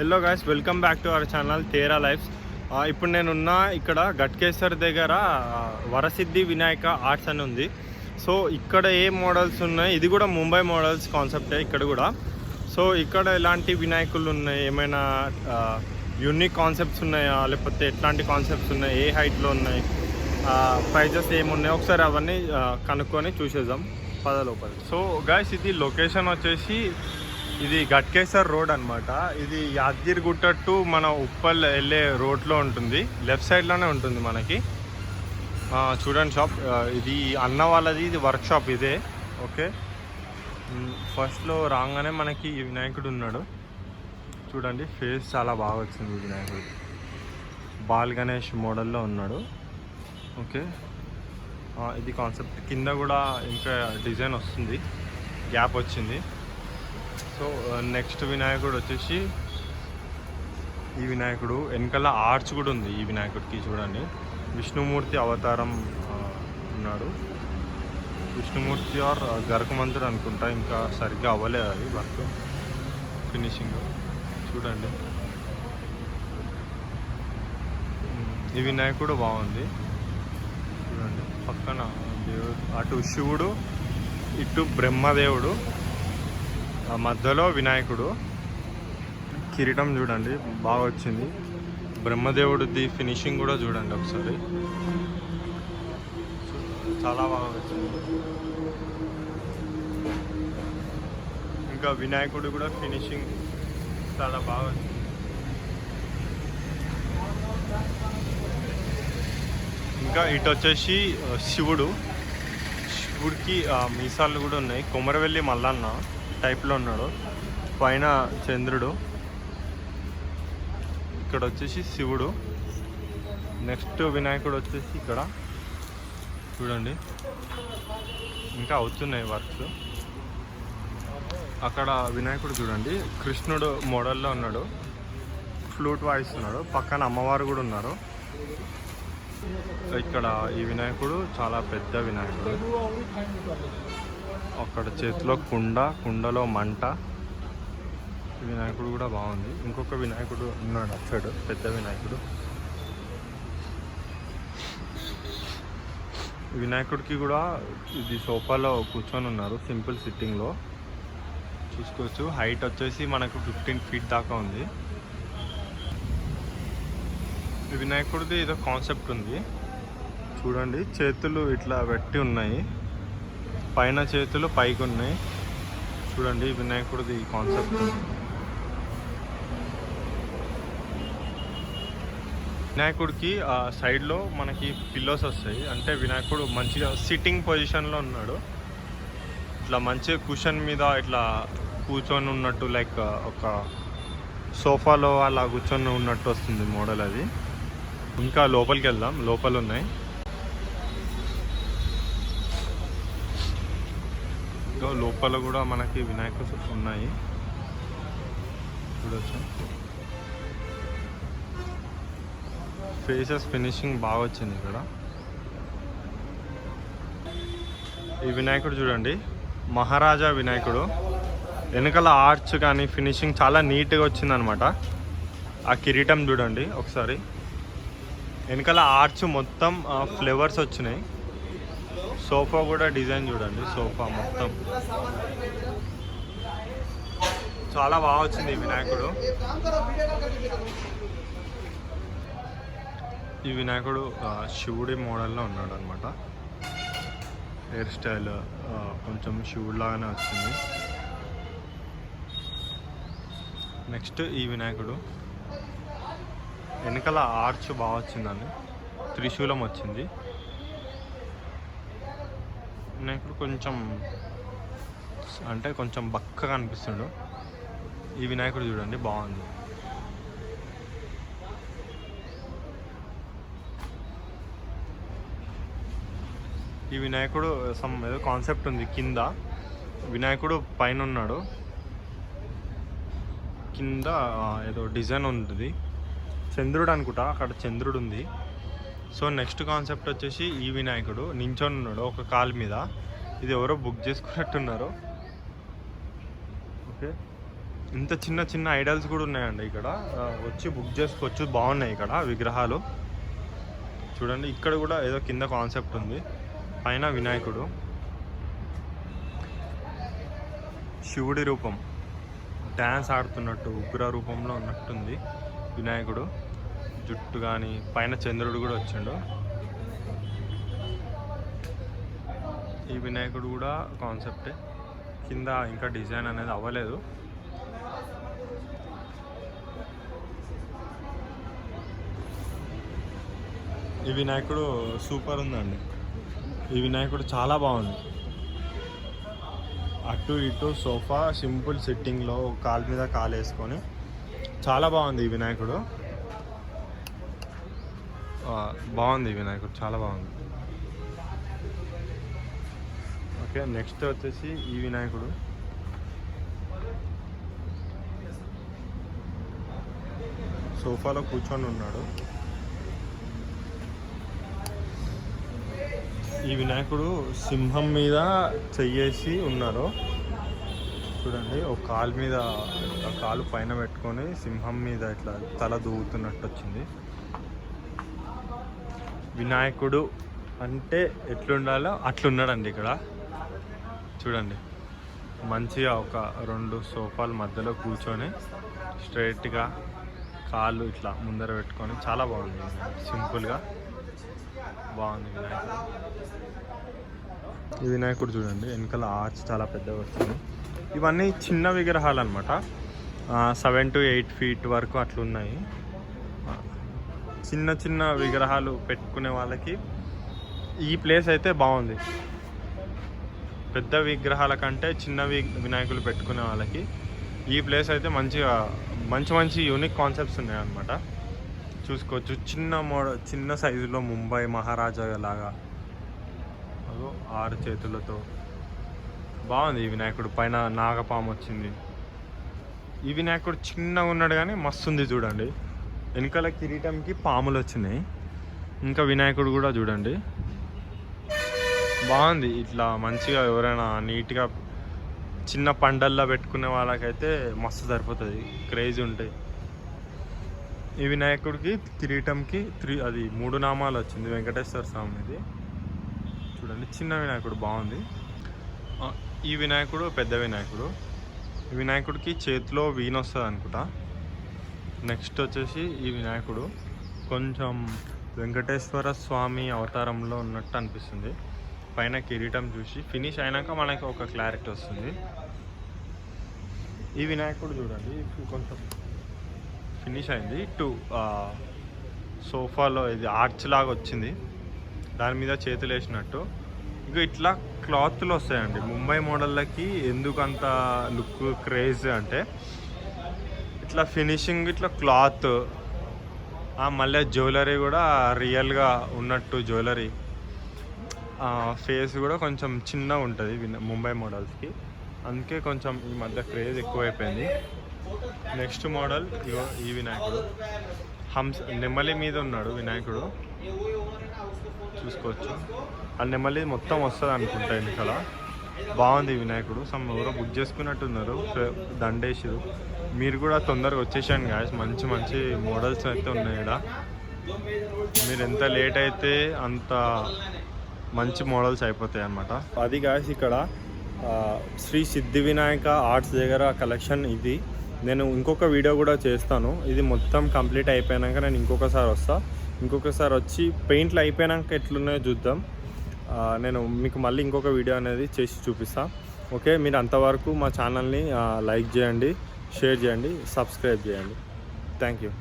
Hello guys, welcome back to our channel Tera lifes. ఇప్పుడు నేనున్న ఇక్కడ గట్కేసర్ దగ్గర వరసిద్ధి వినాయక ఆర్ట్స్ అని ఉంది. సో ఇక్కడ ఏ మోడల్స్ ఉన్నాయి, ఇది కూడా ముంబై మోడల్స్ కాన్సెప్టే ఇక్కడ కూడా. సో ఇక్కడ ఎలాంటి వినాయకులు ఉన్నాయి, ఏమైనా యూనిక్ కాన్సెప్ట్స్ ఉన్నాయా, లేకపోతే ఎట్లాంటి కాన్సెప్ట్స్ ఉన్నాయి, ఏ హైట్లో ఉన్నాయి, ప్రైజెస్ ఏమున్నాయి, ఒకసారి అవన్నీ కనుక్కొని చూసేద్దాం పద లోపల. సో గైస్, ఇది లొకేషన్ వచ్చేసి ఇది గట్కేసర్ రోడ్ అనమాట. ఇది యాదగిరిగుట్ట టు మన ఉప్పల్ వెళ్ళే రోడ్లో ఉంటుంది, లెఫ్ట్ సైడ్లోనే ఉంటుంది మనకి. చూడండి షాప్, ఇది అన్న వాళ్ళది, ఇది వర్క్ షాప్ ఇదే. ఓకే, ఫస్ట్లో రాగానే మనకి ఈ వినాయకుడు ఉన్నాడు చూడండి. ఫేస్ చాలా బాగా వచ్చింది ఈ వినాయకుడు, బాల్ గణేష్ మోడల్లో ఉన్నాడు. ఓకే, ఇది కాన్సెప్ట్. కింద కూడా ఇంకా డిజైన్ వస్తుంది, గ్యాప్ వచ్చింది. సో నెక్స్ట్ వినాయకుడు వచ్చేసి ఈ వినాయకుడు, వెనకాల ఆర్చ్ కూడా ఉంది ఈ వినాయకుడికి. చూడండి, విష్ణుమూర్తి అవతారం ఉన్నాడు. విష్ణుమూర్తి ఆర్ గరకమంతుడు అనుకుంటా, ఇంకా సరిగ్గా అవ్వలేదు అది వర్క్ ఫినిషింగ్. చూడండి, ఈ వినాయకుడు బాగుంది. చూడండి, పక్కన దేవుడు, అటు శివుడు, ఇటు బ్రహ్మదేవుడు, మధ్యలో వినాయకుడు. కిరీటం చూడండి బాగా వచ్చింది. బ్రహ్మదేవుడిది ఫినిషింగ్ కూడా చూడండి ఒకసారి, చాలా బాగా వచ్చింది. ఇంకా వినాయకుడు కూడా ఫినిషింగ్ చాలా బాగా వచ్చింది. ఇంకా ఇటు వచ్చేసి శివుడికి మీసాలు కూడా ఉన్నాయి. కొమరవెల్లి మల్లన్న టైప్లో ఉన్నాడు. పైన చంద్రుడు, ఇక్కడ వచ్చేసి శివుడు. నెక్స్ట్ వినాయకుడు వచ్చేసి ఇక్కడ చూడండి, ఇంకా అవుతున్నాయి వర్క్స్. అక్కడ వినాయకుడు చూడండి, కృష్ణుడు మోడల్లో ఉన్నాడు, ఫ్లూట్ వాయిస్తున్నాడు. పక్కన అమ్మవారు కూడా ఉన్నారు. ఇక్కడ ఈ వినాయకుడు చాలా పెద్ద వినాయకుడు. అక్కడ చేతిలో కుండలో మంట. వినాయకుడు కూడా బాగుంది. ఇంకొక వినాయకుడు ఉన్నాడు అక్కడ, పెద్ద వినాయకుడు. వినాయకుడికి కూడా ఇది సోఫాలో కూర్చొని ఉన్నారు, సింపుల్ సిట్టింగ్లో చూసుకోవచ్చు. హైట్ వచ్చేసి మనకు 15 feet దాకా ఉంది. ఈ వినాయకుడిది ఏదో కాన్సెప్ట్ ఉంది చూడండి. చేతులు ఇట్లా పెట్టి ఉన్నాయి, పైన చేతులు పైకి ఉన్నాయి. చూడండి, వినాయకుడిది కాన్సెప్ట్. వినాయకుడికి సైడ్లో మనకి పిల్లోస్ వస్తాయి, అంటే వినాయకుడు మంచిగా సిట్టింగ్ పొజిషన్లో ఉన్నాడు. ఇట్లా మంచిగా కుషన్ మీద ఇట్లా కూర్చొని ఉన్నట్టు, లైక్ ఒక సోఫాలో అలా కూర్చొని ఉన్నట్టు వస్తుంది మోడల్ అది. ఇంకా లోపలికి వెళ్దాం, లోపల ఉన్నాయి. ఇంకా లోపల కూడా మనకి వినాయకుడు ఉన్నాయి చూడొచ్చు. ఫేసెస్ ఫినిషింగ్ బాగా వచ్చింది ఇక్కడ. ఈ వినాయకుడు చూడండి, మహారాజా వినాయకుడు. వెనకాల ఆర్చ్ కానీ ఫినిషింగ్ చాలా నీట్గా వచ్చిందనమాట. ఆ కిరీటం చూడండి ఒకసారి, వెనకాల ఆర్చ్ మొత్తం ఫ్లేవర్స్ వచ్చినాయి. సోఫా కూడా డిజైన్ చూడండి, సోఫా మొత్తం చాలా బాగా వచ్చింది ఈ వినాయకుడు. ఈ వినాయకుడు శివుడి మోడల్లో ఉన్నాడు అనమాట. హెయిర్ స్టైల్ కొంచెం శివుడిలాగానే వచ్చింది. నెక్స్ట్ ఈ వినాయకుడు వెనకాల ఆర్చ్ బాగా వచ్చిందండి, త్రిశూలం వచ్చింది. వినాయకుడు కొంచెం బక్కగా అనిపిస్తుండు. ఈ వినాయకుడు చూడండి బాగుంది. ఈ వినాయకుడు ఏదో కాన్సెప్ట్ ఉంది. కింద వినాయకుడు పైన ఉన్నాడు, కింద ఏదో డిజైన్ ఉంటుంది. చంద్రుడు అనుకుంటా, అక్కడ చంద్రుడు ఉంది. సో నెక్స్ట్ కాన్సెప్ట్ వచ్చేసి ఈ వినాయకుడు నించొని ఉన్నాడు ఒక కాలు మీద. ఇది ఎవరో బుక్ చేసుకున్నట్టున్నారు. ఓకే, ఇంత చిన్న చిన్న ఐడల్స్ కూడా ఉన్నాయండి ఇక్కడ. వచ్చి బుక్ చేసుకోవచ్చు, బాగున్నాయి ఇక్కడ విగ్రహాలు. చూడండి ఇక్కడ కూడా ఏదో కింద కాన్సెప్ట్ ఉంది, పైన వినాయకుడు, శివుడి రూపం డ్యాన్స్ ఆడుతున్నట్టు ఉగ్ర రూపంలో ఉన్నట్టుంది వినాయకుడు. జుట్టు కానీ పైన చంద్రుడు కూడా వచ్చిండు. ఈ వినాయకుడు కూడా కాన్సెప్టే, కింద ఇంకా డిజైన్ అనేది అవ్వలేదు. ఈ వినాయకుడు సూపర్ ఉందండి. ఈ వినాయకుడు చాలా బాగుంది. అటు ఇటు సోఫా సింపుల్ సిట్టింగ్లో కాలు మీద కాలు వేసుకొని చాలా బాగుంది ఈ వినాయకుడు. బాగుంది ఈ వినాయకుడు, చాలా బాగుంది. ఓకే, నెక్స్ట్ వచ్చేసి ఈ వినాయకుడు. సోఫాలో కూర్చొని ఉన్నాడు. ఈ వినాయకుడు సింహం మీద చెయ్యేసి ఉన్నారు. చూడండి, ఒక కాలు మీద కాలు పైన పెట్టుకొని సింహం మీద ఇట్లా తల దూవుతున్నట్టు వచ్చింది. వినాయకుడు అంటే ఎట్లుండాలో అట్లున్నాడండి ఇక్కడ. చూడండి, మంచిగా ఒక 2 సోఫాల మధ్యలో కూర్చొని స్ట్రైట్గా కాళ్ళు ఇట్లా ముందర పెట్టుకొని చాలా బాగుంది. సింపుల్గా బాగుంది వినాయకుడు. ఈ వినాయకుడు చూడండి, వెనకాల ఆర్చ్ చాలా పెద్దగా వచ్చింది. ఇవన్నీ చిన్న విగ్రహాలు అనమాట, 7 to 8 feet వరకు అట్లున్నాయి. చిన్న చిన్న విగ్రహాలు పెట్టుకునే వాళ్ళకి ఈ ప్లేస్ అయితే బాగుంది. పెద్ద విగ్రహాల కంటే చిన్న వినాయకులు పెట్టుకునే వాళ్ళకి ఈ ప్లేస్ అయితే మంచిగా మంచి యూనిక్ కాన్సెప్ట్స్ ఉన్నాయన్నమాట. చూసుకోవచ్చు. చిన్న సైజులో ముంబై మహారాజా లాగా 6 చేతులతో బాగుంది. ఈ వినాయకుడు పైన నాగపాము వచ్చింది. ఈ వినాయకుడు చిన్నగా ఉన్నాడు కానీ మస్తు ఉంది చూడండి. వెనకాల కిరీటంకి పాములు వచ్చినాయి. ఇంకా వినాయకుడు కూడా చూడండి బాగుంది. ఇట్లా మంచిగా ఎవరైనా నీట్గా చిన్న పండల్లో పెట్టుకునే వాళ్ళకైతే మస్తు సరిపోతుంది, క్రేజీ ఉంటాయి. ఈ వినాయకుడికి కిరీటంకి 3 నామాలు వచ్చింది, వెంకటేశ్వర స్వామిది. చూడండి, చిన్న వినాయకుడు బాగుంది. ఈ వినాయకుడు పెద్ద వినాయకుడు. ఈ వినాయకుడికి చేతిలో వీణ వస్తుంది అనుకుంటా. నెక్స్ట్ వచ్చేసి ఈ వినాయకుడు కొంచెం వెంకటేశ్వర స్వామి అవతారంలో ఉన్నట్టు అనిపిస్తుంది. పైన కిరీటం చూసి ఫినిష్ అయినాక మనకి ఒక క్లారిటీ వస్తుంది. ఈ వినాయకుడు చూడండి కొంచెం ఫినిష్ అయింది. సోఫాలో ఇది ఆర్చ్ లాగా వచ్చింది, దాని మీద చేతులు వేసినట్టు. ఇంకా ఇట్లా క్లాత్లు వస్తాయండి ముంబై మోడళ్ళకి. ఎందుకు అంత లుక్ క్రేజ్ అంటే ఇట్లా ఫినిషింగ్, ఇట్లా క్లాత్, మళ్ళీ జ్యువెలరీ కూడా రియల్గా ఉన్నట్టు జ్యువెలరీ. ఫేస్ కూడా కొంచెం చిన్నగా ఉంటుంది ముంబై మోడల్స్కి, అందుకే కొంచెం ఈ మధ్య క్రేజ్ ఎక్కువైపోయింది. నెక్స్ట్ మోడల్ ఈ వినాయకుడు నెమలి మీద ఉన్నాడు వినాయకుడు. చూసుకోవచ్చు, ఆ నెమలి మొత్తం వస్తుంది అనుకుంటా వెనకాల. బాగుంది వినాయకుడు. ఎవరో బుక్ చేసుకున్నట్టున్నారు, దండేసారు. మీరు కూడా తొందరగా వచ్చేసాను గాయస్. మంచి మోడల్స్ అయితే ఉన్నాయి ఇక్కడ. మీరు ఎంత లేట్ అయితే అంత మంచి మోడల్స్ అయిపోతాయి అన్నమాట. అది గాయస్ ఇక్కడ శ్రీ సిద్ధి వినాయక ఆర్ట్స్ దగ్గర కలెక్షన్ ఇది. నేను ఇంకొక వీడియో కూడా చేస్తాను. ఇది మొత్తం కంప్లీట్ అయిపోయాక నేను ఇంకొకసారి వచ్చి పెయింట్లు అయిపోయాక ఎట్లున్నాయో చూద్దాం. నేను మీకు మళ్ళీ ఇంకొక వీడియో అనేది చేసి చూపిస్తాను. ఓకే, మీరు అంతవరకు మా ఛానల్ని లైక్ చేయండి, షేర్ చేయండి, సబ్స్క్రైబ్ చేయండి. Thank you.